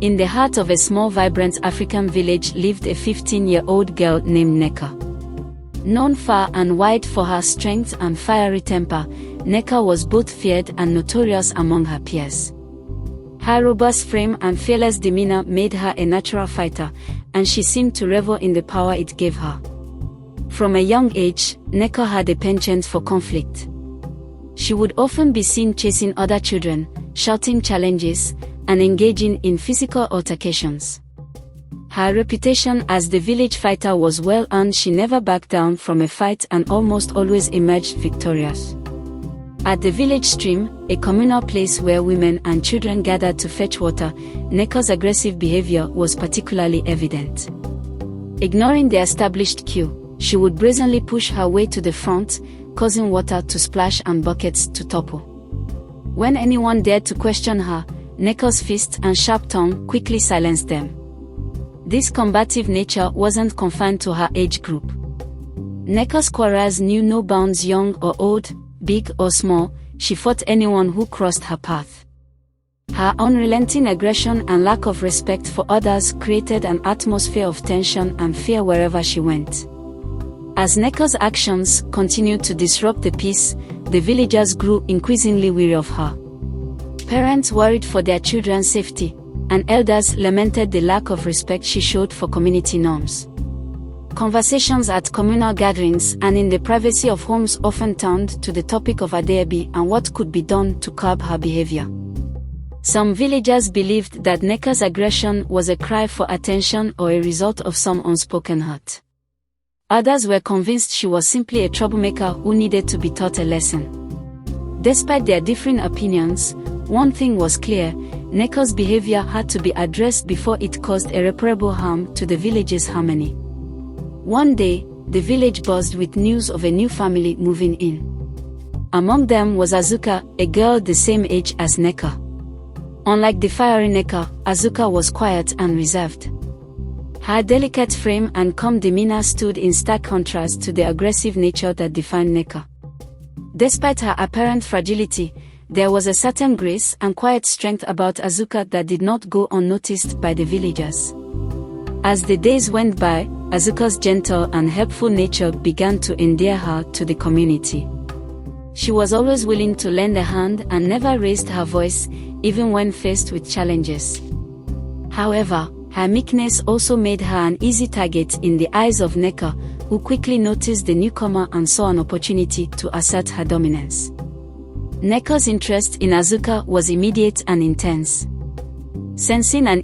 In the heart of a small vibrant African village lived a 15-year-old girl named Nneka. Known far and wide for her strength and fiery temper, Nneka was both feared and notorious among her peers. Her robust frame and fearless demeanor made her a natural fighter, and she seemed to revel in the power it gave her. From a young age, Nneka had a penchant for conflict. She would often be seen chasing other children, shouting challenges, and engaging in physical altercations. Her reputation as the village fighter was well earned. She never backed down from a fight and almost always emerged victorious. At the village stream, a communal place where women and children gathered to fetch water, Nneka's aggressive behavior was particularly evident. Ignoring the established queue, she would brazenly push her way to the front, causing water to splash and buckets to topple. When anyone dared to question her, Nneka's fist and sharp tongue quickly silenced them. This combative nature wasn't confined to her age group. Nneka's quarrels knew no bounds. Young or old, big or small, she fought anyone who crossed her path. Her unrelenting aggression and lack of respect for others created an atmosphere of tension and fear wherever she went. As Nneka's actions continued to disrupt the peace, the villagers grew increasingly weary of her. Parents worried for their children's safety, and elders lamented the lack of respect she showed for community norms. Conversations at communal gatherings and in the privacy of homes often turned to the topic of Adeebi and what could be done to curb her behavior. Some villagers believed that Nneka's aggression was a cry for attention or a result of some unspoken hurt. Others were convinced she was simply a troublemaker who needed to be taught a lesson. Despite their differing opinions, one thing was clear: Nneka's behavior had to be addressed before it caused irreparable harm to the village's harmony. One day, the village buzzed with news of a new family moving in. Among them was Azuka, a girl the same age as Nneka. Unlike the fiery Nneka, Azuka was quiet and reserved. Her delicate frame and calm demeanor stood in stark contrast to the aggressive nature that defined Nneka. Despite her apparent fragility, there was a certain grace and quiet strength about Azuka that did not go unnoticed by the villagers. As the days went by, Azuka's gentle and helpful nature began to endear her to the community. She was always willing to lend a hand and never raised her voice, even when faced with challenges. However, her meekness also made her an easy target in the eyes of Nneka, who quickly noticed the newcomer and saw an opportunity to assert her dominance. Nneka's interest in Azuka was immediate and intense. Sensing an